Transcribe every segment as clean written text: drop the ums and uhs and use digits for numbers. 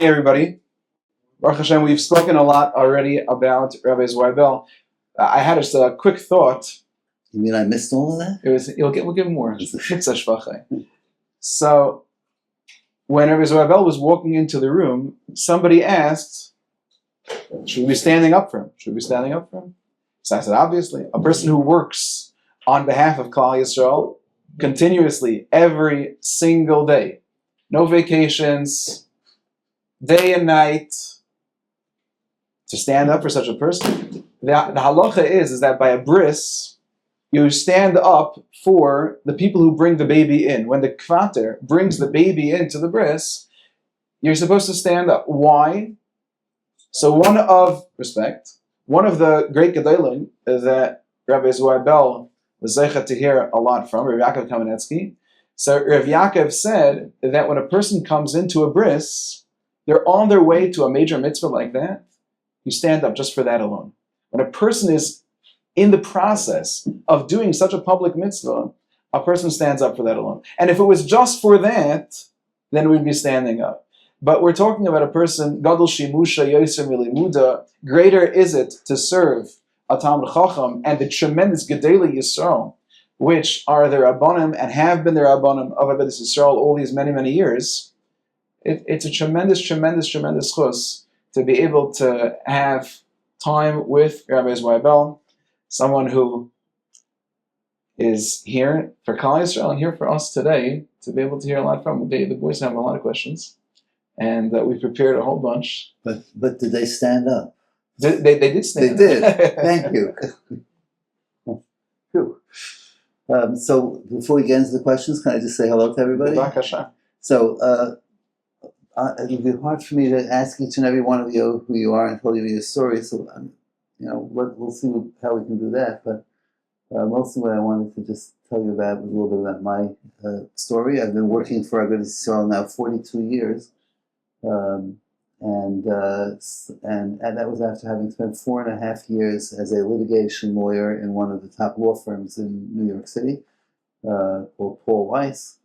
Hey everybody, Baruch Hashem, we've spoken a lot already about Rabbi Zwiebel. I had just a quick thought. You mean I missed all of that? We'll give more. So, when Rabbi Zwiebel was walking into the room, somebody asked, should we be standing up for him? Should we be standing up for him? So I said, obviously, a person who works on behalf of Klal Yisrael continuously, every single day, no vacations, day and night, to stand up for such a person. The halacha is that by a bris, you stand up for the people who bring the baby in. When the kvater brings the baby into the bris, you're supposed to stand up. Why? So one of the great gedolim that Rabbi Zwiebel was zeicha to hear a lot from, Rav Yaakov Kamenetsky. So Rav Yaakov said that when a person comes into a bris, they're on their way to a major mitzvah like that, you stand up just for that alone. When a person is in the process of doing such a public mitzvah, a person stands up for that alone. And if it was just for that, then we'd be standing up. But we're talking about a person, Gadol Shimusha Yoser Milimuda, greater is it to serve a Talmid Chacham and the tremendous Gedolei Yisrael, which are the Rabbanim and have been the Rabbanim of Avodas Yisrael all these many, many years. It's a tremendous chus to be able to have time with Rabbi Zwiebel, someone who is here for Klal Yisrael and here for us today, to be able to hear a lot from. The boys have a lot of questions, and we prepared a whole bunch. But did they stand up? They did stand up. They did. Thank you. So before we get into the questions, can I just say hello to everybody? So it would be hard for me to ask each and every one of you who you are and tell you your story. So we'll see how we can do that. But mostly what I wanted to just tell you about was a little bit about my story. I've been working for Avodas Yisrael now 42 years, and that was after having spent 4.5 years as a litigation lawyer in one of the top law firms in New York City, called Paul Weiss.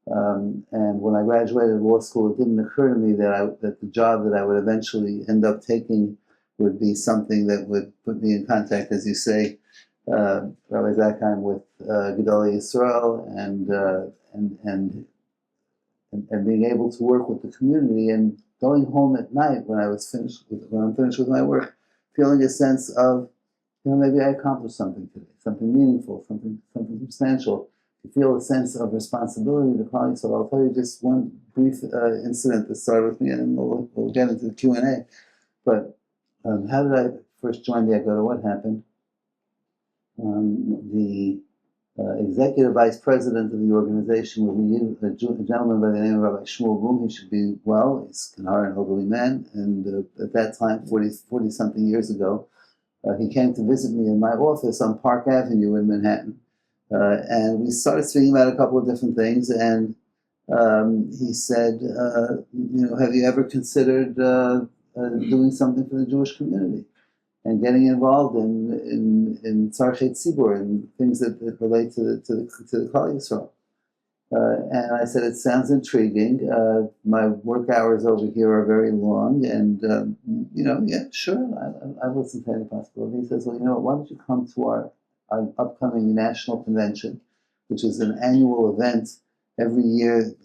And when I graduated law school, it didn't occur to me that the job that I would eventually end up taking would be something that would put me in contact, as you say, Rabbi Zakheim, with Gedolei Yisrael and being able to work with the community and going home at night when I'm finished with my work, feeling a sense of, maybe I accomplished something today, something meaningful, something substantial. You feel a sense of responsibility to Klal Yisrael. I'll tell you just one brief incident that started with me, and then we'll get into the Q&A. But how did I first join the Agudah? What happened? The executive vice president of the organization was a gentleman by the name of Rabbi Shmuel Boom. He should be well. He's an elderly man, and at that time, 40-something years ago, he came to visit me in my office on Park Avenue in Manhattan. And we started speaking about a couple of different things, and he said, have you ever considered doing something for the Jewish community and getting involved in Tzarchei Tzibur and things that relate to the Klal Yisrael? And I said, it sounds intriguing. My work hours over here are very long, and yeah, sure, I've listened to any possibility. He says, well, why don't you come to our upcoming national convention, which is an annual event. Every year,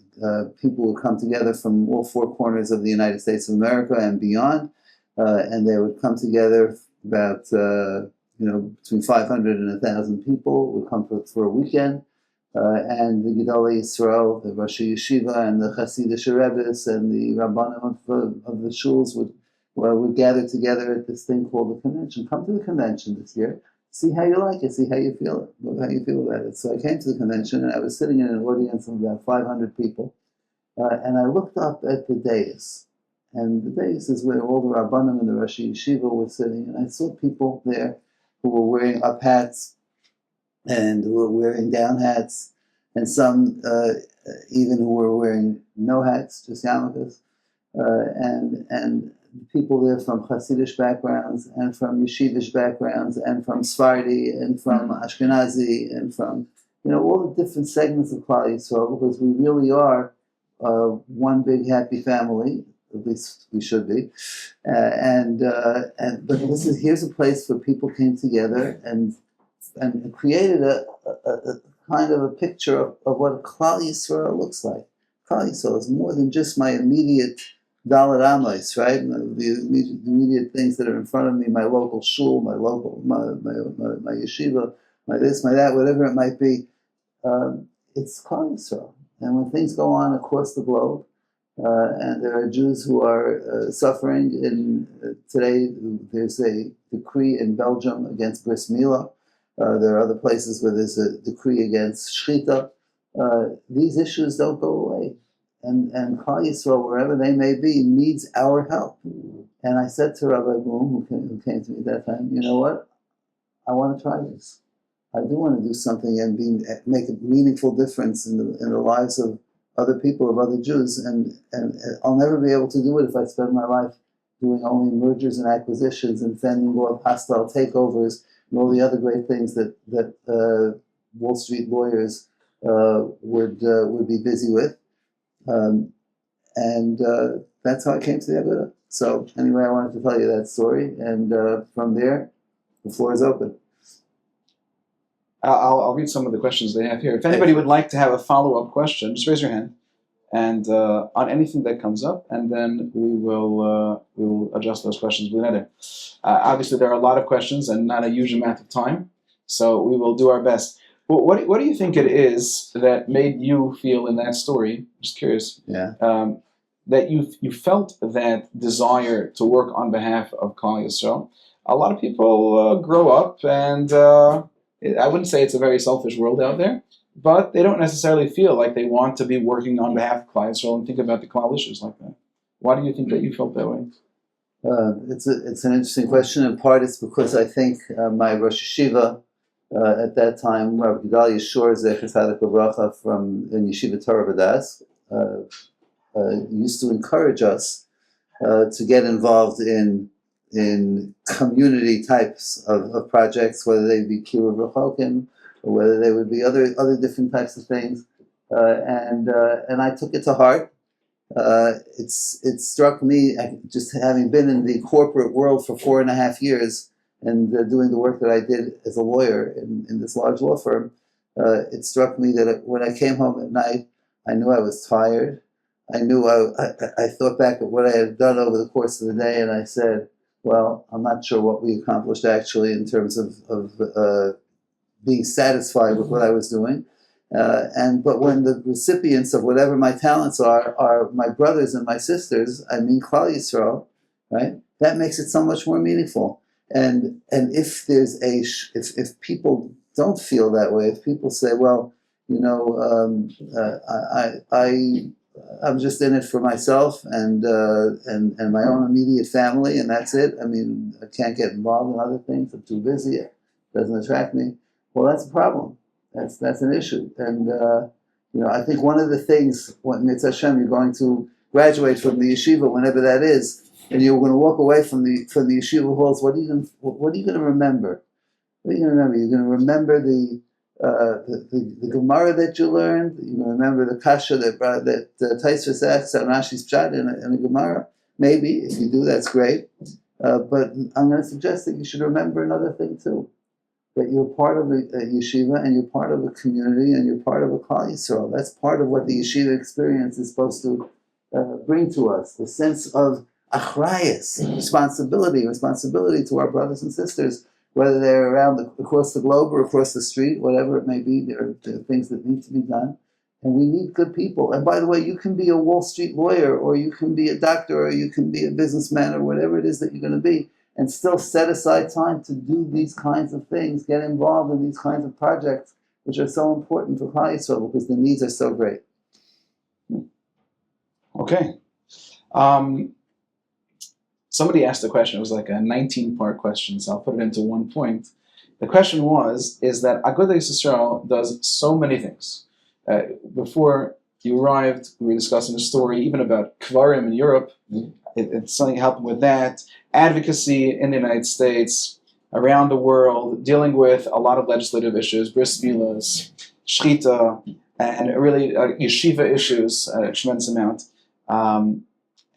people would come together from all four corners of the United States of America and beyond, and they would come together about between 500 and 1,000 people would come for a weekend, and the Gedolei Yisrael, the Rosh Yeshiva, and the Hasidic Rebbes, and the Rabbanim of the shuls would gather together at this thing called the convention. Come to the convention this year. See how you like it, see how you feel about it. So I came to the convention, and I was sitting in an audience of about 500 people, and I looked up at the dais, and the dais is where all the Rabbanim and the Rosh Yeshiva were sitting, and I saw people there who were wearing up hats, and who were wearing down hats, and some even who were wearing no hats, just yarmulkes, and people there from Hasidic backgrounds and from Yeshivish backgrounds and from Sephardi and from Ashkenazi and from all the different segments of Klal Yisrael, because we really are one big happy family At least we should be. But here's a place where people came together and created a kind of a picture of what a Klal Yisrael looks like. Klal Yisrael is more than just my immediate Dalet Amos, right? The immediate things that are in front of me, my local shul, my yeshiva, my this, my that, whatever it might be. It's Klal Yisrael. And when things go on across the globe, and there are Jews who are suffering, today there's a decree in Belgium against bris milah. There are other places where there's a decree against shchita. These issues don't go away. And Klal Yisrael, wherever they may be, needs our help. And I said to Rabbi Boom, who came to me at that time, you know what? I want to try this. I do want to do something and make a meaningful difference in the lives of other people, of other Jews. And I'll never be able to do it if I spend my life doing only mergers and acquisitions and fending off hostile takeovers and all the other great things that Wall Street lawyers would be busy with. That's how I came to the Aguda. So anyway, I wanted to tell you that story, and from there, the floor is open. I'll read some of the questions they have here. If anybody would like to have a follow-up question, just raise your hand, and on anything that comes up, and then we will adjust those questions with another. Obviously, there are a lot of questions and not a huge amount of time, so we will do our best. Well, what do you think it is that made you feel in that story? Just curious. Yeah. That you felt that desire to work on behalf of Klal Yisrael. A lot of people grow up, and I wouldn't say it's a very selfish world out there, but they don't necessarily feel like they want to be working on behalf of Klal Yisrael and think about the Klal issues like that. Why do you think that you felt that way? It's an interesting question. In part, it's because I think my Rosh Yeshiva at that time, Rabbi Gedalia Shor Zecher Tzadik Livracha from Yeshiva Torah Vodaas, used to encourage us to get involved in community types of projects, whether they be Kiruv Rechokim or whether they would be other different types of things, and I took it to heart. It struck me, just having been in the corporate world for 4.5 years and doing the work that I did as a lawyer in this large law firm. It struck me that when I came home at night, I knew I was tired. I knew I thought back at what I had done over the course of the day, and I said, well, I'm not sure what we accomplished actually in terms of being satisfied with what I was doing. But when the recipients of whatever my talents are my brothers and my sisters, I mean Klal Yisrael, right? That makes it so much more meaningful. And if there's if people don't feel that way, if people say, well, you know, I'm just in it for myself and my own immediate family, and that's it. I mean, I can't get involved in other things. I'm too busy. It doesn't attract me. Well, that's a problem. That's an issue. And you know, I think one of the things when Mitzvah Hashem, you're going to graduate from the yeshiva, whenever that is, and you're going to walk away from the yeshiva halls. What are you going to remember? What are you going to remember? You're going to remember the Gemara that you learned. You're going to remember the kasha that Taisvus asks on Rashi's pshat in a Gemara. Maybe if you do, that's great. But I'm going to suggest that you should remember another thing too. That you're part of a yeshiva, and you're part of a community, and you're part of a Klal Yisrael. That's part of what the yeshiva experience is supposed to bring to us. The sense of achrayus, responsibility to our brothers and sisters, whether they're across the globe or across the street, whatever it may be. There are things that need to be done, and we need good people. And by the way, you can be a Wall Street lawyer, or you can be a doctor, or you can be a businessman, or whatever it is that you're going to be, and still set aside time to do these kinds of things, get involved in these kinds of projects, which are so important for Klal Yisrael because the needs are so great. Okay. Somebody asked a question. It was like a 19-part question, so I'll put it into one point. The question is that Agudat Yisrael does so many things. Before you arrived, we were discussing a story even about Kvarim in Europe. It's something helping with that. Advocacy in the United States, around the world, dealing with a lot of legislative issues, bris milas, shchita, and really yeshiva issues, a tremendous amount.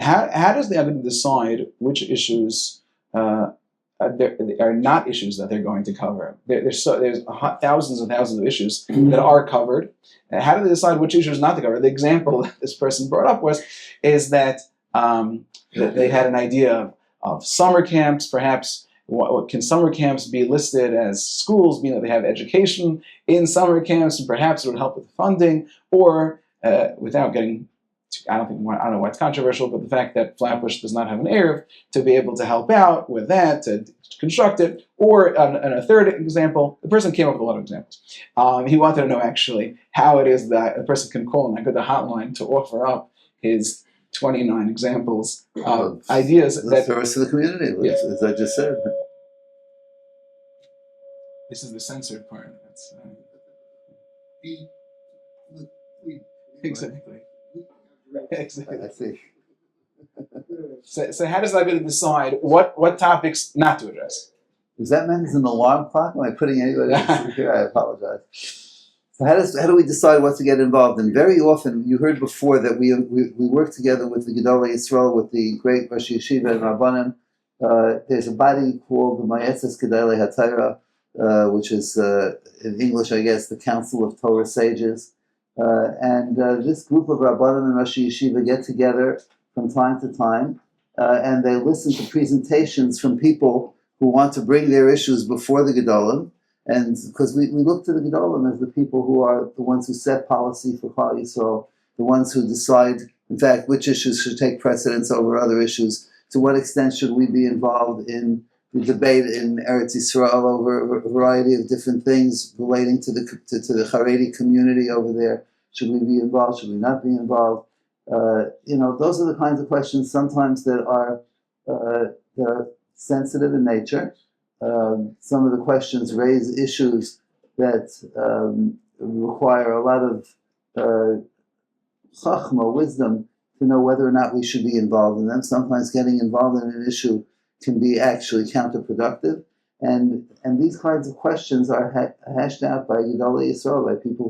how does the Aguda decide which issues are not issues that they're going to cover? There's thousands and thousands of issues that are covered. How do they decide which issues not to cover? The example that this person brought up is that they had an idea of summer camps, perhaps. What can summer camps be listed as schools, being that they have education in summer camps, and perhaps it would help with funding, or without getting, I don't know why it's controversial, but the fact that Flatbush does not have an Erev to be able to help out with that, to construct it, or and a third example, the person came up with a lot of examples. He wanted to know actually how it is that a person can call and go to the hotline to offer up his 29 examples of ideas that service to the community, yes. As I just said. This is the censored part. That's exactly. Exactly. I see. So how does that really decide what topics not to address? Is that meant as an alarm clock? Am I putting anybody here? I apologize. So how do we decide what to get involved in? Very often, you heard before that we work together with the Gedolei Yisrael, with the great Rosh Yeshiva and Rabbanim. There's a body called the Moetzes Gedolei HaTorah, which is in English, I guess, the Council of Torah Sages. And this group of Rabbanim and Rosh Yeshiva get together from time to time, and they listen to presentations from people who want to bring their issues before the Gedolim. And because we look to the Gedolim as the people who are the ones who set policy for Klal Yisrael, the ones who decide, in fact, which issues should take precedence over other issues. To what extent should we be involved in the debate in Eretz Yisrael over a variety of different things relating to the Haredi community over there? Should we be involved? Should we not be involved? Those are the kinds of questions sometimes that are sensitive in nature. Some of the questions raise issues that require a lot of chachma, wisdom, to know whether or not we should be involved in them. Sometimes getting involved in an issue can be actually counterproductive. And these kinds of questions are hashed out by Gedolei Yisrael, by people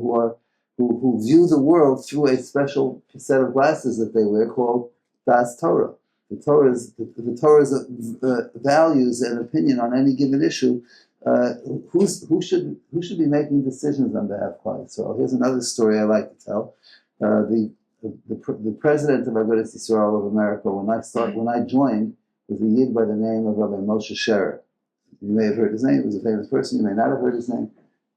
who view the world through a special set of glasses that they wear called Das Torah. The Torah's values and opinion on any given issue. Who should be making decisions on behalf of Klal Yisrael? Here's another story I like to tell. The president of Agudas Yisrael of America, when I joined, was a yid by the name of Rabbi Moshe Scherer. You may have heard his name. He was a famous person. You may not have heard his name.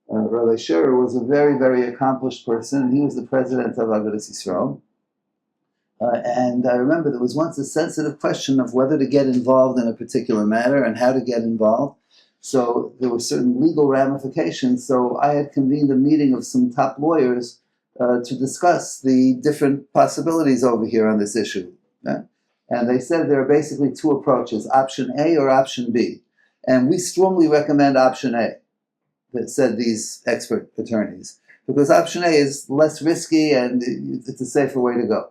Rabbi Scherer was a very, very accomplished person. He was the president of Agudas Yisrael. And I remember there was once a sensitive question of whether to get involved in a particular matter and how to get involved. So there were certain legal ramifications. So I had convened a meeting of some top lawyers to discuss the different possibilities over here on this issue. Yeah? And they said there are basically two approaches, option A or option B. And we strongly recommend option A, that said these expert attorneys, because option A is less risky and it's a safer way to go.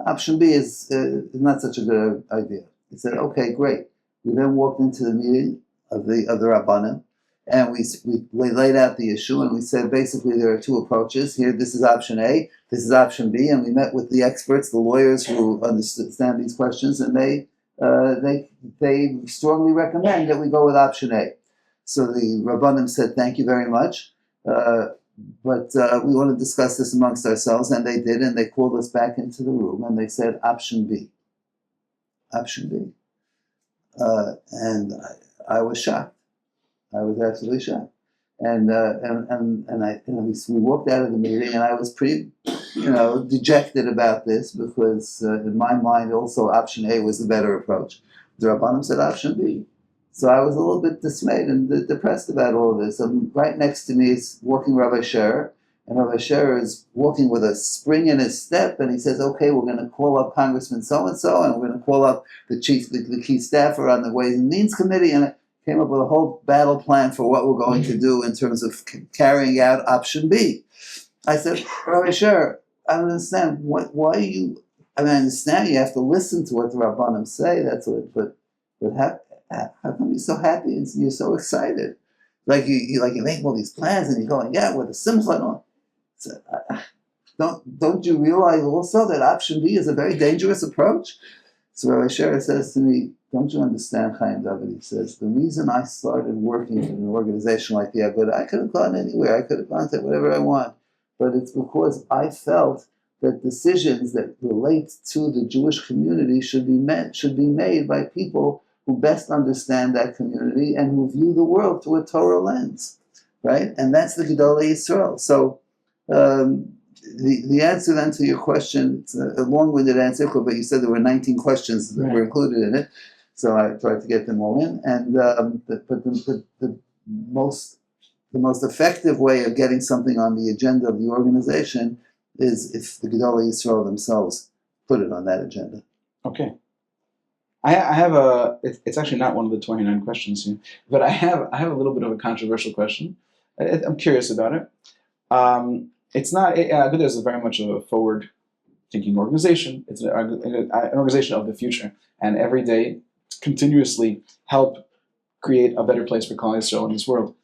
Option B is not such a good idea. He said, okay, great. We then walked into the meeting of the Rabbanim, and we laid out the issue, and we said basically there are two approaches here. This is option A, this is option B, and we met with the experts, the lawyers who understand these questions, and they strongly recommend that we go with option A. So the Rabbanim said, thank you very much. But we want to discuss this amongst ourselves, and they did, and they called us back into the room, and they said, option B. Option B. And I was shocked. I was absolutely shocked. And we walked out of the meeting, and I was pretty, dejected about this, because in my mind also option A was the better approach. The Rabbanim said option B. So I was a little bit dismayed and depressed about all of this. And right next to me is walking Rabbi Scherer, and Rabbi Scherer is walking with a spring in his step, and he says, okay, we're going to call up Congressman so-and-so, and we're going to call up the key staffer on the Ways and Means Committee, and I came up with a whole battle plan for what we're going to do in terms of carrying out option B. I said, Rabbi Scherer, I don't understand. Why are you, I understand you have to listen to what the Rabbanim say, that's what, but how come you're so happy and you're so excited? Like you make all these plans and you're going, yeah, with the Simcha and all. So, don't you realize also that option B is a very dangerous approach? So Rabbi Shera says to me, don't you understand, Chaim Dovid? He says, the reason I started working in an organization like the Aguda, I could have gone anywhere, I could have gone to whatever I want, but it's because I felt that decisions that relate to the Jewish community should be made by people who best understand that community and who view the world through a Torah lens, right? And that's the Gedolei Yisrael. So the answer then to your question, it's a long-winded answer, but you said there were 19 questions that were included in it, so I tried to get them all in. And the most effective way of getting something on the agenda of the organization is if the Gedolei Yisrael themselves put it on that agenda. Okay. I have a. It's actually not one of the 29 questions here, but I have a little bit of a controversial question. I'm curious about it. It's not. Aguda is very much a forward-thinking organization. It's an organization of the future, and every day continuously help create a better place for Klal Yisrael in this world.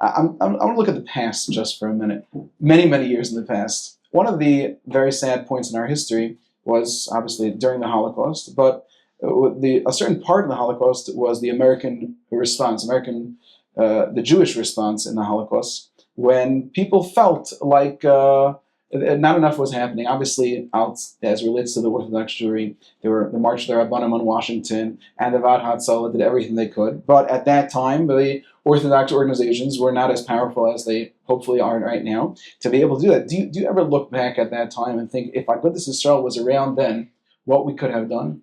I want to look at the past just for a minute. Many years in the past. One of the very sad points in our history was obviously during the Holocaust, but a certain part of the Holocaust was the American response, the Jewish response in the Holocaust, when people felt like not enough was happening. Obviously, out as relates to the Orthodox Jewry, there were the March of the Rabbanim on Washington, and the Vaad Hatzalah did everything they could. But at that time, the Orthodox organizations were not as powerful as they hopefully are right now to be able to do that. Do you ever look back at that time and think, if Agudas Yisrael was around then, what we could have done?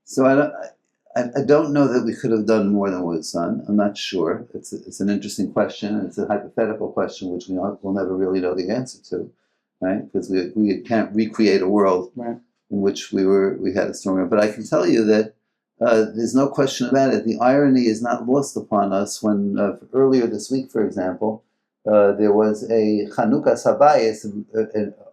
So I don't know that we could have done more than what was done. I'm not sure. It's an interesting question. It's a hypothetical question which we'll never really know the answer to, right? Because we can't recreate a world in which we had a storm. But I can tell you that there's no question about it. The irony is not lost upon us when earlier this week, for example, there was a Chanukah Sabayis,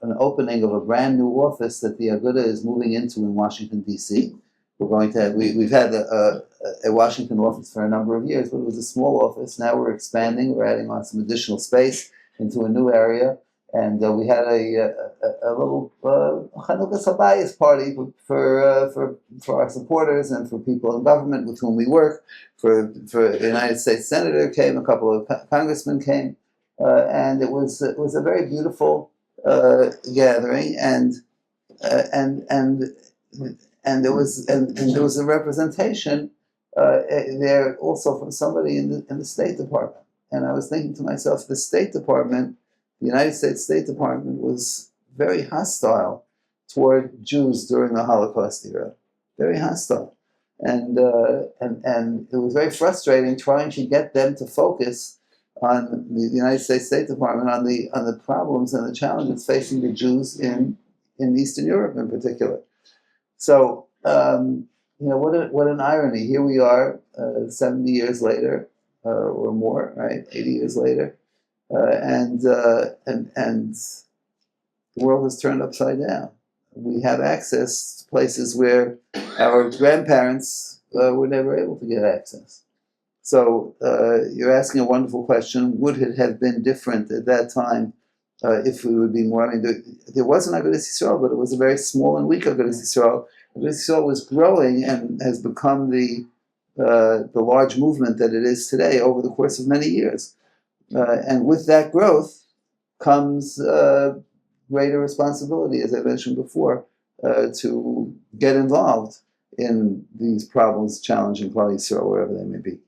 an opening of a brand new office that the Aguda is moving into in Washington, D.C. We've had a Washington office for a number of years, but it was a small office. Now we're expanding. We're adding on some additional space into a new area. And we had a little Chanukah Sabayis party for our supporters and for people in government with whom we work. For a United States senator came, a couple of congressmen came, and it was a very beautiful gathering. And there was a representation there also from somebody in the State Department. And I was thinking to myself, the State Department, the United States State Department, was very hostile toward Jews during the Holocaust era, very hostile, and it was very frustrating trying to get them to focus on the United States State Department on the problems and the challenges facing the Jews in Eastern Europe in particular. So, what an irony. Here we are, 70 years later, or more, right? 80 years later, and the world has turned upside down. We have access to places where our grandparents were never able to get access. So, you're asking a wonderful question. Would it have been different at that time? If we would be more, I mean, there was an Agudas Yisrael, but it was a very small and weak Agudas Yisrael. Agudas Yisrael was growing and has become the large movement that it is today over the course of many years. And with that growth comes greater responsibility, as I mentioned before, to get involved in these problems challenging Klal Yisrael, wherever they may be.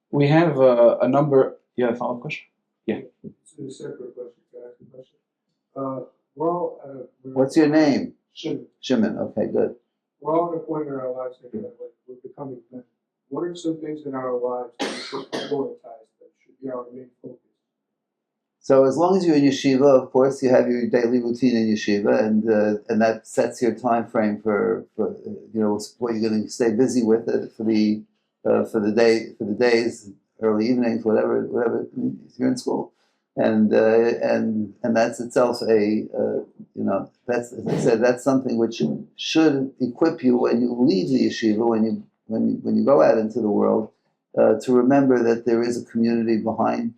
We have a number. You have a follow-up question? Yeah. It's a separate question. What's your name? Shimon. Shimon. Okay, good. We're all at a point in our lives that we're becoming men. What are some things in our lives that we should prioritize that should be our main focus? So as long as you're in yeshiva, of course, you have your daily routine in yeshiva, and that sets your time frame for what you're going to stay busy with for the days, early evenings, whatever if you're in school. And that's itself that's, as I said, that's something which should equip you when you leave the yeshiva, when you go out into the world, to remember that there is a community behind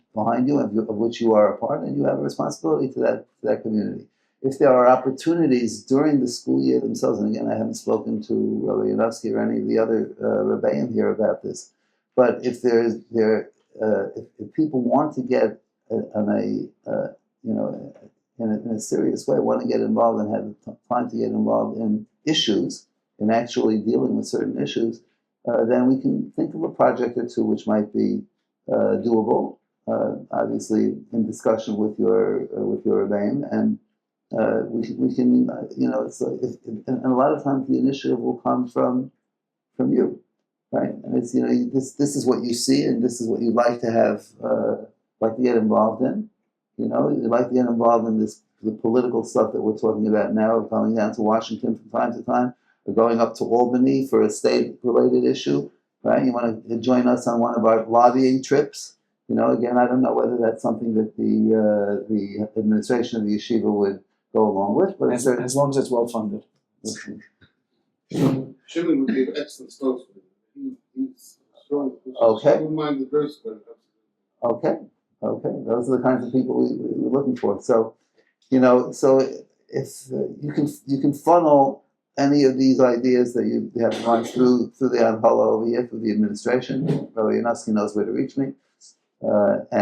you of which you are a part, and you have a responsibility to that community. if there are opportunities during the school year themselves, and again, I haven't spoken to Rabbi Yanofsky or any of the other Rebbeim here about this, but if if people want to get in a serious way, want to get involved and have time to get involved in issues, in actually dealing with certain issues, then we can think of a project or two which might be doable. Obviously, in discussion with your Rebbeim, and we can and a lot of times the initiative will come from you, right? And it's this is what you see, and this is what you'd like to have, like to get involved in. You'd like to get involved in the political stuff that we're talking about now, going down to Washington from time to time, or going up to Albany for a state-related issue, right? You want to join us on one of our lobbying trips. Again, I don't know whether that's something that the administration of the yeshiva would go along with, but as long as it's well funded. Shimon would be an excellent spokesman. He's strong. Okay. Strong-minded person. Okay. Those are the kinds of people we're looking for. So, if you can funnel any of these ideas that you have gone through the Anhala over here, through the administration. Rabbi Yanofsky knows where to reach me. It's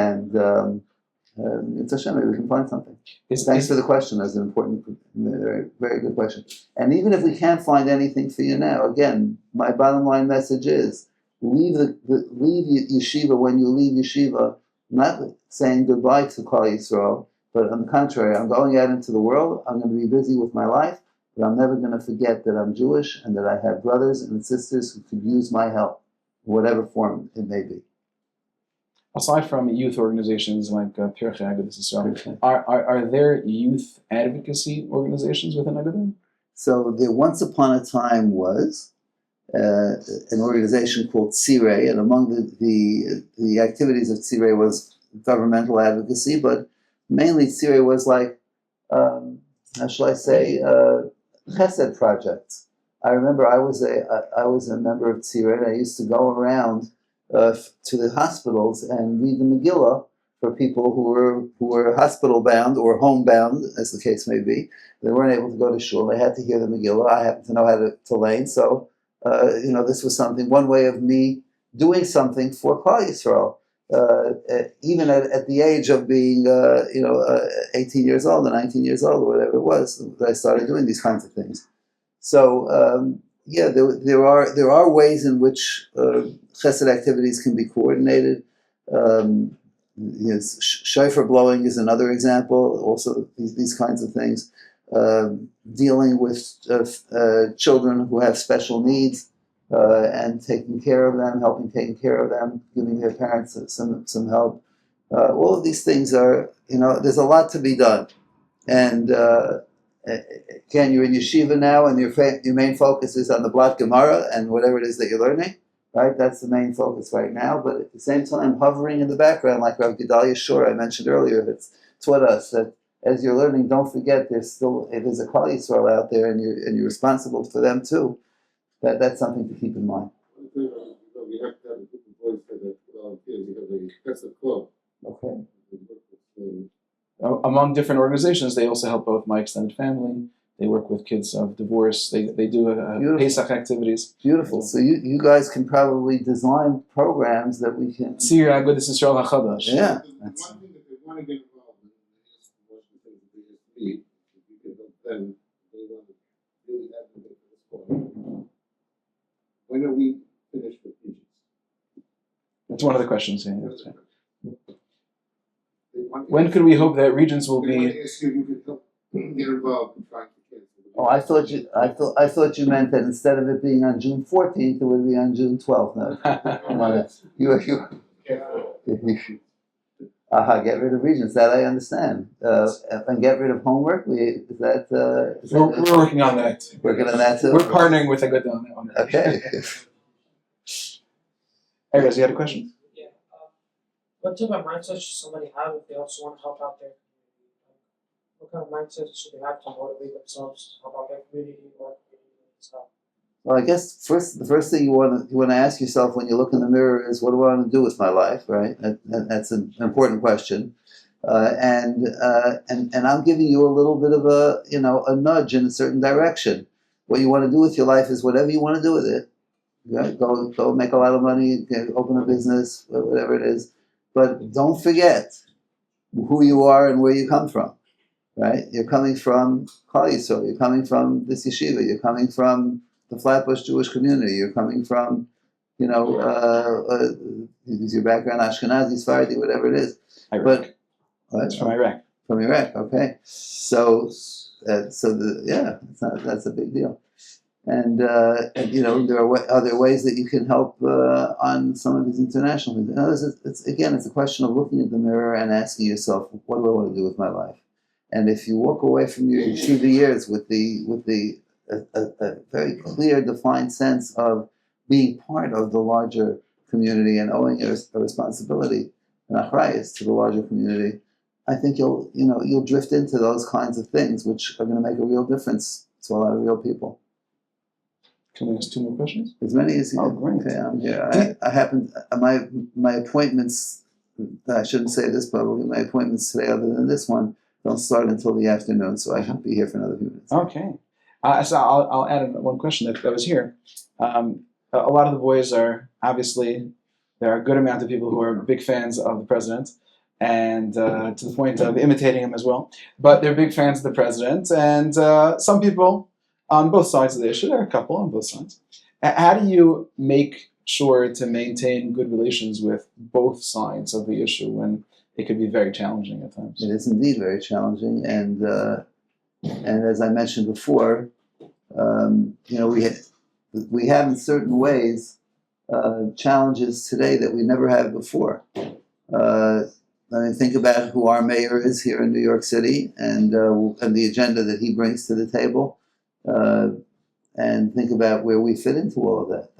a shame, maybe we can find something. Thanks for the question. That's an important, very, very good question. And even if we can't find anything for you now, again, my bottom line message is leave yeshiva when you leave yeshiva, not saying goodbye to Klal Yisrael, but on the contrary, I'm going out into the world. I'm going to be busy with my life, but I'm never going to forget that I'm Jewish and that I have brothers and sisters who could use my help, whatever form it may be. Aside from youth organizations like Pirchei Agudas Yisrael, are there youth advocacy organizations within Agudah? So there once upon a time was an organization called Tzirei, and among the activities of Tzirei was governmental advocacy, but mainly Tzirei was like, how shall I say, chesed projects. I remember I was a member of Tzirei, and I used to go around to the hospitals and read the Megillah for people who were hospital bound or homebound, as the case may be. They weren't able to go to shul. They had to hear the Megillah. I happened to know how to lane, so this was one way of me doing something for Klal Yisrael. Even at the age of being 18 years old or 19 years old or whatever it was, I started doing these kinds of things. So there are ways in which chesed activities can be coordinated. Shofar blowing is another example. Also, these kinds of things. Dealing with children who have special needs and taking care of them, taking care of them, giving their parents some help. All of these things are, there's a lot to be done. And again, you're in yeshiva now, and your main focus is on the Blat Gemara and whatever it is that you're learning, right? That's the main focus right now. But at the same time, hovering in the background, like Rav Gedalia Shor I mentioned earlier, it's taught us that as you're learning, don't forget there's a Klal Yisrael out there, and you're responsible for them too. That's something to keep in mind. We have to have a group of boys for the volunteers. We have a chesed club. Okay. Among different organizations, they also help both my extended family. They work with kids of divorce. They do Pesach activities. Beautiful. So you guys can probably design programs that we can. Tzir Agudas Yisrael HaChadash. Yeah. One thing that they want to get involved in is one of the things that they need. If you can help them, they want to really advocate for this point. When are we finished with Egypt? That's one of the questions. Yeah. When could we hope that regions will They want be? to ask you if you could help get involved in trying to cancel. Oh, I thought you meant that instead of it being on June 14th, it would be on June 12th. No, get rid of regions. That I understand. And get rid of homework. We're working on that. Working on that too. We're partnering with Agudah on that. Okay. Hey, Rez, you had a question? Yeah. What type of mindset should somebody have if they also want to help out their community? What kind of mindset should they have to motivate themselves to help out their community or stuff? Well, I guess the first thing you want to ask yourself when you look in the mirror is, what do I want to do with my life, right? That's an important question. And I'm giving you a little bit of a nudge in a certain direction. What you want to do with your life is whatever you want to do with it. Right? Go make a lot of money, open a business, whatever it is. But don't forget who you are and where you come from. Right? You're coming from Klal Yisrael. You're coming from this yeshiva. You're coming from the Flatbush Jewish community. You're coming from, is your background Ashkenazi, Sephardi, whatever it is. Iraq. But It's from Iraq. From Iraq, okay. So that's a big deal. And there are other ways that you can help on some of these international things. It's a question of looking at the mirror and asking yourself, what do I want to do with my life? And if you walk away from your yeshiva years with a very clear, defined sense of being part of the larger community and owing a responsibility and achrayus to the larger community, I think you'll drift into those kinds of things, which are going to make a real difference to a lot of real people. Can we ask 2 more questions? As many as you. Oh, great. Okay, I'm here. I happen my appointments. I shouldn't say this publicly. My appointments today, other than this one, don't start until the afternoon, so I should be here for another few minutes. Okay. So I'll add one question that was here. A lot of the boys are obviously, there are a good amount of people who are big fans of the president, and to the point of imitating him as well. But they're big fans of the president, and some people on both sides of the issue. There are a couple on both sides. How do you make sure to maintain good relations with both sides of the issue when it could be very challenging at times? It is indeed very challenging, and as I mentioned before, we have in certain ways challenges today that we never had before. I mean, think about who our mayor is here in New York City, and the agenda that he brings to the table, and think about where we fit into all of that.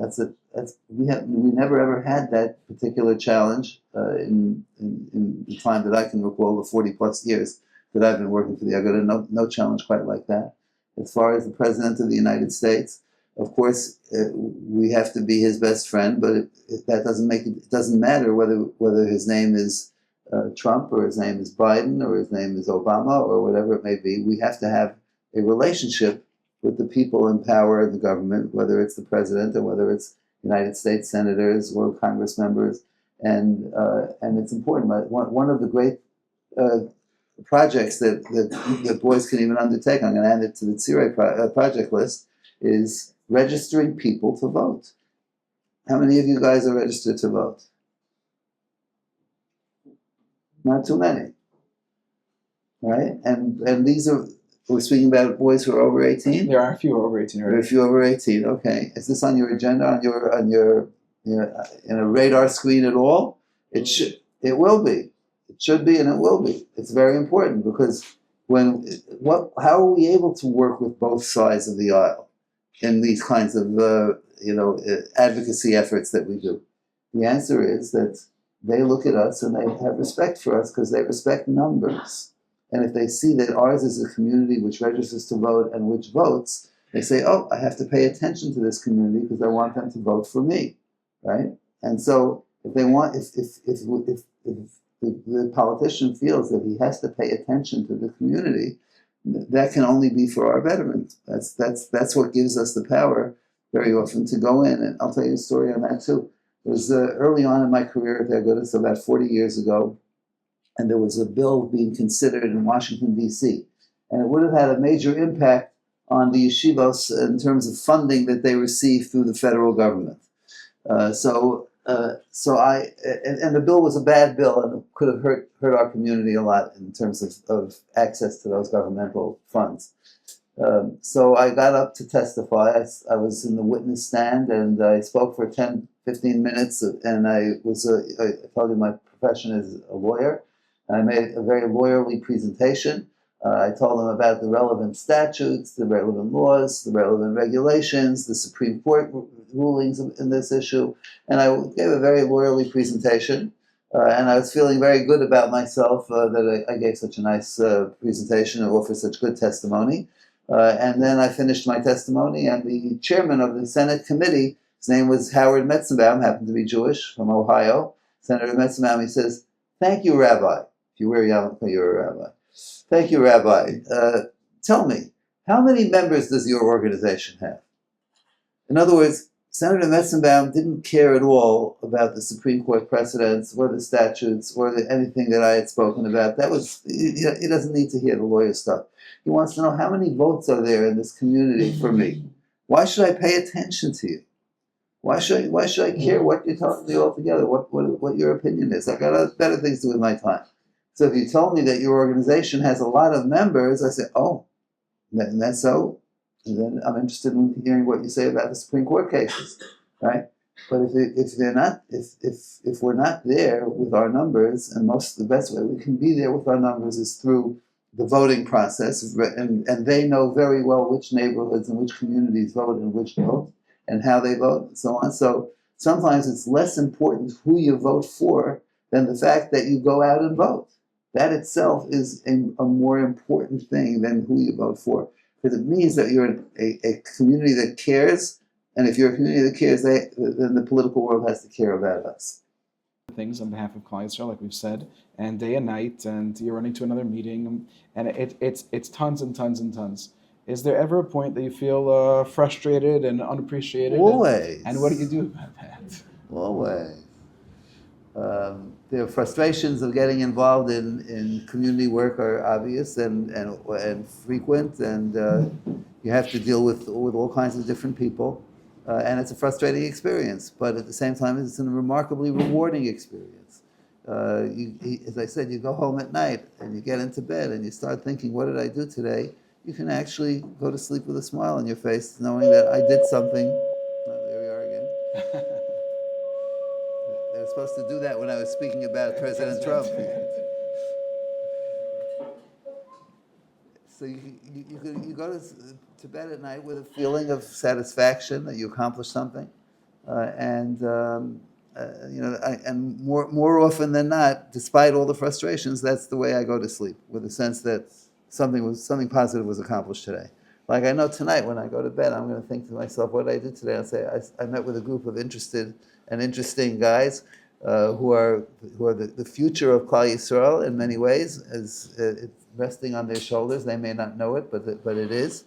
We never ever had that particular challenge in the time that I can recall, the 40 plus years that I've been working for the Aguda. No challenge quite like that. As far as the President of the United States, of course, we have to be his best friend, but that doesn't make it doesn't matter whether his name is Trump or his name is Biden or his name is Obama or whatever it may be. We have to have a relationship with the people in power in the government, whether it's the president or whether it's United States senators or Congress members, and it's important. Like one of the great projects that boys can even undertake, I'm going to add it to the Tzirei project list, is registering people to vote. How many of you guys are registered to vote? Not too many, right? And these are, we're speaking about boys who are over 18. There are a few over 18 already. There are a few over 18. Okay, is this on your agenda, on your in a radar screen at all? It will be. It should be, and it will be. It's very important because how are we able to work with both sides of the aisle in these kinds of advocacy efforts that we do? The answer is that they look at us and they have respect for us because they respect numbers. And if they see that ours is a community which registers to vote and which votes, they say, "Oh, I have to pay attention to this community because I want them to vote for me," right? And so, if the politician feels that he has to pay attention to the community, that can only be for our betterment. That's what gives us the power very often to go in. And I'll tell you a story on that too. It was early on in my career at the Aguda, so about 40 years ago, and there was a bill being considered in Washington, D.C. And it would have had a major impact on the yeshivos in terms of funding that they receive through the federal government. So the bill was a bad bill and it could have hurt our community a lot in terms of access to those governmental funds. So I got up to testify. I was in the witness stand and I spoke for 10, 15 minutes, and I told you my profession is a lawyer. I made a very lawyerly presentation. I told them about the relevant statutes, the relevant laws, the relevant regulations, the Supreme Court rulings in this issue, and I gave a very lawyerly presentation. And I was feeling very good about myself that I gave such a nice presentation and offered such good testimony. And then I finished my testimony, and the chairman of the Senate committee, his name was Howard Metzenbaum, happened to be Jewish, from Ohio, Senator Metzenbaum, he says, "Thank you, Rabbi. If you wear yarmulke, you're a rabbi. Thank you, Rabbi. Tell me, how many members does your organization have? In other words, Senator Metzenbaum didn't care at all about the Supreme Court precedents or the statutes or anything that I had spoken about. That was, he doesn't need to hear the lawyer stuff. He wants to know how many votes are there in this community for me. Why should I pay attention to you? Why should I care what you're telling me altogether? What your opinion is? I've got better things to do with my time. So if you told me that your organization has a lot of members, I say, oh, and that's so. And then I'm interested in hearing what you say about the Supreme Court cases, right? But if we're not there with our numbers, and the best way we can be there with our numbers is through the voting process, and they know very well which neighborhoods and which communities vote and which don't, and how they vote, and so on. So sometimes it's less important who you vote for than the fact that you go out and vote. That itself is a more important thing than who you vote for, because it means that you're a community that cares, and if you're a community that cares, then the political world has to care about us. Things on behalf of Klal Yisrael, like we've said, and day and night, and you're running to another meeting, and it's tons and tons and tons. Is there ever a point that you feel frustrated and unappreciated? Always. And what do you do about that? Always. There are frustrations of getting involved in community work are obvious and frequent, and you have to deal with all kinds of different people, and it's a frustrating experience. But at the same time, it's a remarkably rewarding experience. As I said, you go home at night and you get into bed and you start thinking, "What did I do today?" You can actually go to sleep with a smile on your face, knowing that I did something. Oh, there we are again. They were supposed to do that when I was speaking about President Trump. So you go to bed at night with a feeling of satisfaction that you accomplished something, and more often than not, despite all the frustrations, that's the way I go to sleep, with a sense that something positive was accomplished today. Like I know tonight when I go to bed, I'm going to think to myself, what did I do today? I'll say, I met with a group of interested and interesting guys who are the future of Klal Yisrael in many ways, as it's resting on their shoulders. They may not know it, but it is,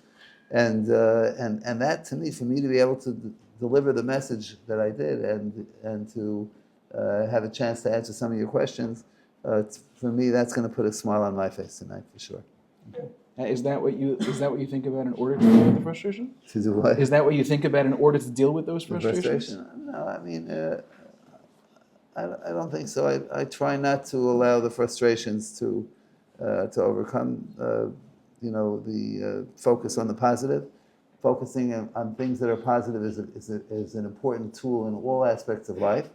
and that to me, for me to be able to deliver the message that I did, and to have a chance to answer some of your questions, for me, that's going to put a smile on my face tonight for sure. Okay. Is that what you think about in order to deal with the frustration? To do what? Is that what you think about in order to deal with those frustrations? Frustration? No, I mean, I don't think so. I try not to allow the frustrations to overcome. The focus on the positive. Focusing on things that are positive is an important tool in all aspects of life,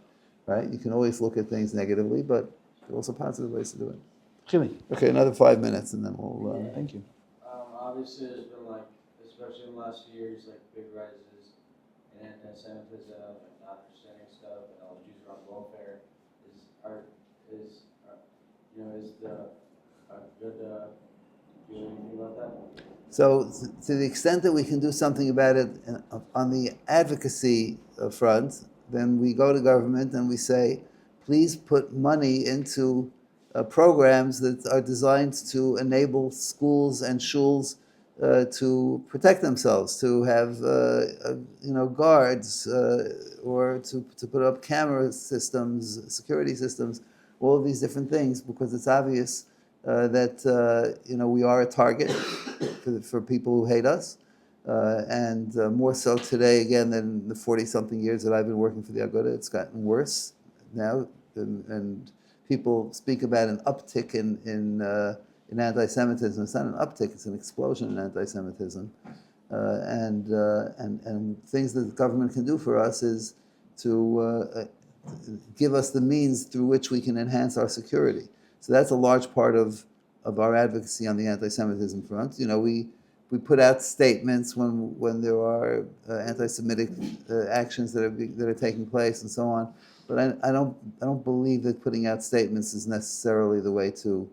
right? You can always look at things negatively, but there are also positive ways to do it. Chili. Okay, another 5 minutes, and then we'll. Thank you. Obviously, there's been especially in the last few years, big rises in anti-Semitism and not understanding stuff, and all the Jews are on welfare. Is the good do anything about that? So, to the extent that we can do something about it on the advocacy front, then we go to government and we say, please put money into programs that are designed to enable schools and shuls to protect themselves, to have guards, or to put up camera systems, security systems, all of these different things, because it's obvious that we are a target for people who hate us, and more so today again than the 40-something years that I've been working for the Aguda. It's gotten worse now, and people speak about an uptick in anti-Semitism. It's not an uptick; it's an explosion in anti-Semitism. And things that the government can do for us is to give us the means through which we can enhance our security. So that's a large part of our advocacy on the anti-Semitism front. We put out statements when there are anti-Semitic actions that are taking place and so on. But I don't believe that putting out statements is necessarily the way to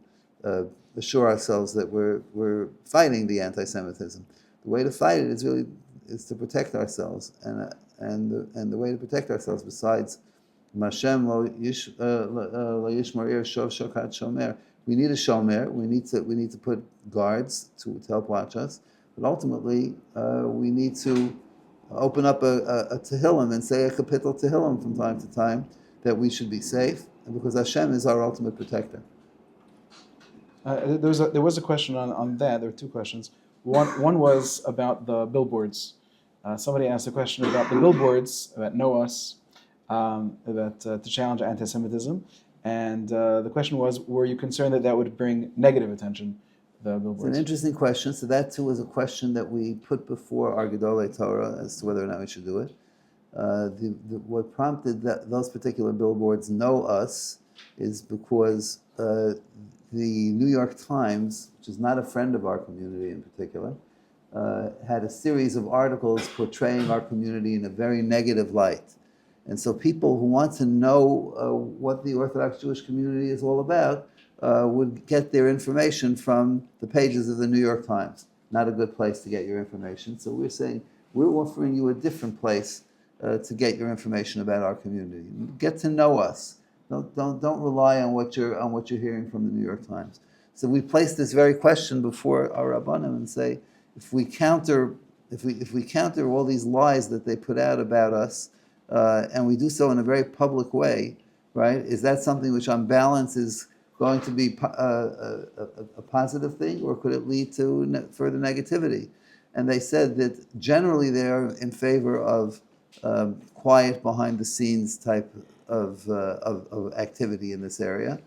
assure ourselves that we're fighting the anti-Semitism. The way to fight it is to protect ourselves, and the way to protect ourselves, besides Mashem lo yishmar ir shov shokat shomer, We need a shomer. We need to put guards to help watch us. But ultimately, we need to open up a Tehillim and say a kapitel Tehillim from time to time that we should be safe, because Hashem is our ultimate protector. There was a question on that. There were two questions. One was about the billboards. Somebody asked a question about the billboards, about Know Us, to challenge anti-Semitism. And the question was, were you concerned that would bring negative attention, the billboards? It's an interesting question. So that too was a question that we put before our Gedolei Torah as to whether or not we should do it. What prompted those particular billboards Know Us is because the New York Times, which is not a friend of our community in particular, had a series of articles portraying our community in a very negative light. And so people who want to know what the Orthodox Jewish community is all about would get their information from the pages of the New York Times. Not a good place to get your information. So we're saying, we're offering you a different place to get your information about our community. Get to know us. Don't rely on what you're hearing from the New York Times. So we place this very question before our Rabbanim and say, if we counter all these lies that they put out about us, and we do so in a very public way, right? Is that something which, on balance, is going to be a positive thing, or could it lead to further negativity? And they said that generally they are in favor of quiet, behind-the-scenes type of activity in this area,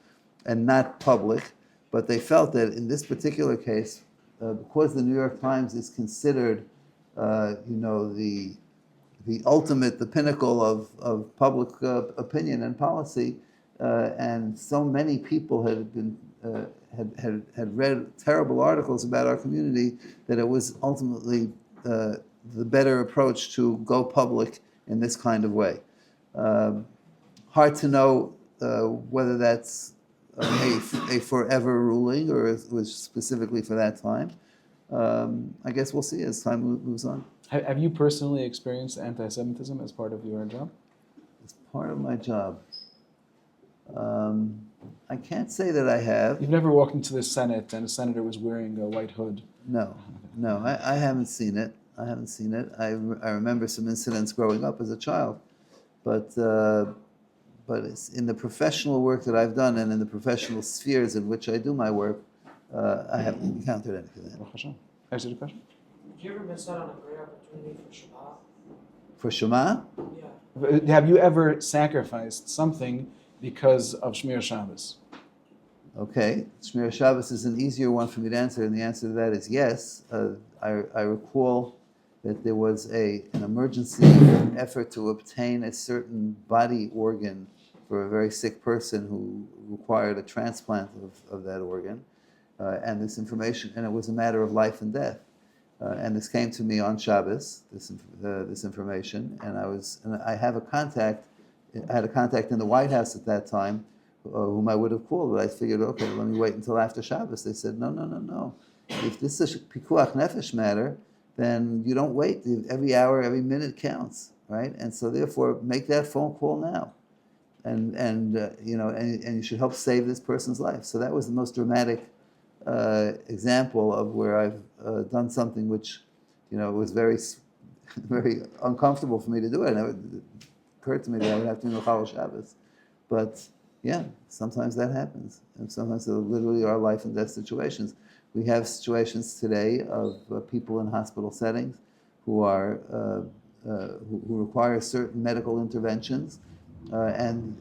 and not public. But they felt that in this particular case, because the New York Times is considered, the ultimate, the pinnacle of public opinion and policy, and so many people had read terrible articles about our community, that it was ultimately the better approach to go public in this kind of way. Hard to know whether that's a forever ruling or it was specifically for that time. I guess we'll see as time moves on. Have you personally experienced anti-Semitism as part of your job? As part of my job, I can't say that I have. You've never walked into the Senate and a senator was wearing a white hood? No, I haven't seen it. I remember some incidents growing up as a child, but it's in the professional work that I've done and in the professional spheres in which I do my work, I haven't encountered anything like that. Answer the question. Did you ever miss out on a great opportunity for Shabbat? For Shema? Yeah. Have you ever sacrificed something because of Shmir Shabbos? Okay, Shmir Shabbos is an easier one for me to answer, and the answer to that is yes. I recall that there was an emergency effort to obtain a certain body organ for a very sick person who required a transplant of that organ, and this information, and it was a matter of life and death. And this came to me on Shabbos, this information, and I had a contact in the White House at that time, whom I would have called, but I figured, okay, let me wait until after Shabbos. They said, no. If this is a pikuach nefesh matter, then you don't wait. Every hour, every minute counts, right? And so therefore, make that phone call now, and you should help save this person's life. So that was the most dramatic example of where I've done something which, was very, very uncomfortable for me to do it. And it occurred to me that I would have to do Chol Shabbos. But yeah, sometimes that happens, and sometimes there literally are life and death situations. We have situations today of people in hospital settings who are who require certain medical interventions, and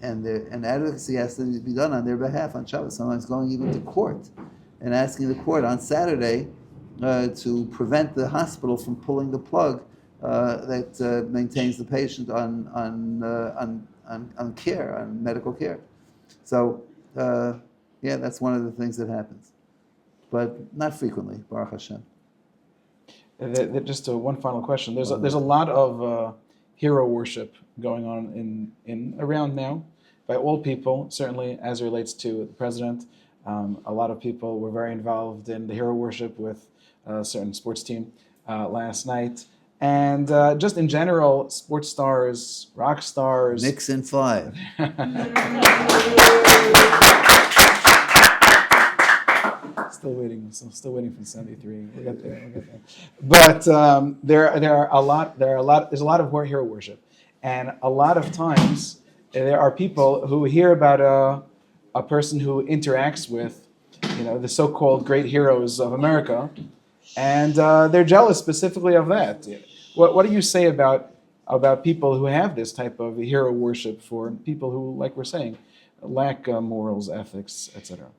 advocacy has to be done on their behalf on Shabbos. Sometimes going even to court and asking the court on Saturday to prevent the hospital from pulling the plug that maintains the patient on care, on medical care. So that's one of the things that happens, but not frequently, Baruch Hashem. Just one final question. There's a lot of hero worship going on in around now by all people, certainly as it relates to the president. A lot of people were very involved in the hero worship with a certain sports team last night. And just in general, sports stars, rock stars. 5 Knicks. Still waiting. Still waiting for 73. We'll get there. But there's a lot of hero worship, and a lot of times there are people who hear about a person who interacts with, the so-called great heroes of America, and they're jealous specifically of that. What do you say about people who have this type of hero worship for people who, like we're saying, lack morals, ethics, etc.?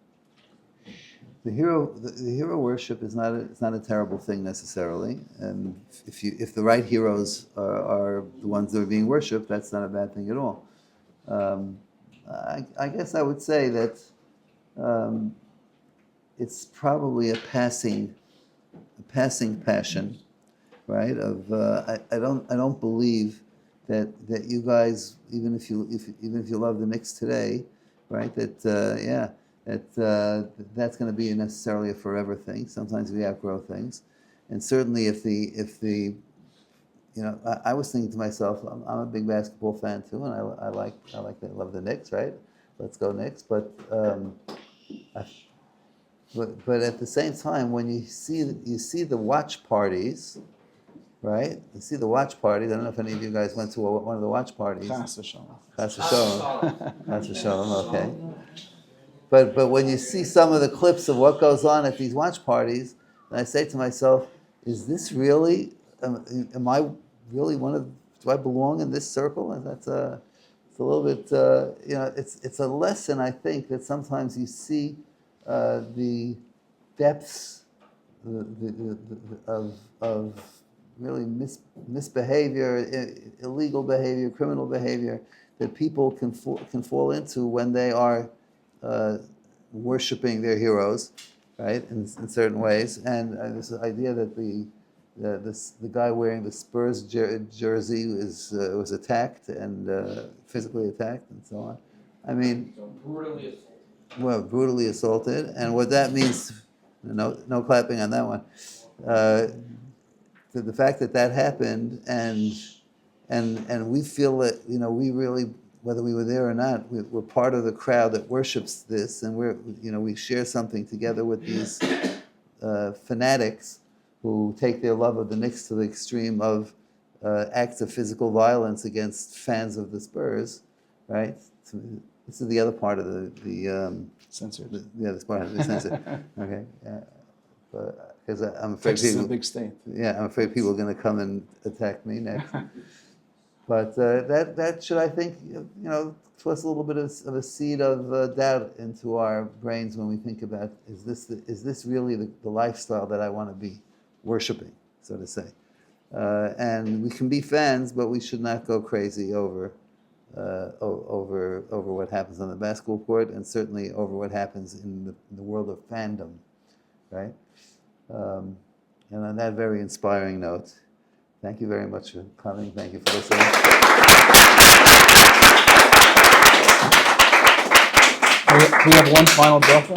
The hero worship is not a terrible thing necessarily, and if the right heroes are the ones that are being worshipped, that's not a bad thing at all. I guess I would say that it's probably a passing passion, right? I don't believe that you guys, even if you love the Knicks today, right? That's going to be necessarily a forever thing. Sometimes we outgrow things, and certainly if the I was thinking to myself, I'm a big basketball fan too, and I love the Knicks, right? Let's go Knicks, but at the same time, when you see the watch parties, right? You see the watch parties. I don't know if any of you guys went to one of the watch parties. Chas v'shalom. Chas v'shalom, okay. But when you see some of the clips of what goes on at these watch parties, and I say to myself, is this really? Am I really do I belong in this circle? And it's a little bit. It's a lesson, I think, that sometimes you see the depths of really misbehavior, illegal behavior, criminal behavior that people can fall into when they are worshiping their heroes, right? In certain ways, and this idea that the guy wearing the Spurs jersey was attacked and physically attacked and so on. I mean, brutally assaulted, and what that means. No clapping on that one. The fact that happened, and we feel that we really, whether we were there or not, we're part of the crowd that worships this, and we share something together with these fanatics who take their love of the Knicks to the extreme of acts of physical violence against fans of the Spurs, right? So this is the other part of the Censored. this part has to be censored. Okay, because I'm afraid people. It's a big state. Yeah, I'm afraid people are going to come and attack me next. But that should, I think, toss a little bit of a seed of doubt into our brains when we think about is this really the lifestyle that I want to be worshiping, so to say. And we can be fans, but we should not go crazy over what happens on the basketball court, and certainly over what happens in the world of fandom, right? And on that very inspiring note, thank you very much for coming. Thank you for listening. We have one final bracha.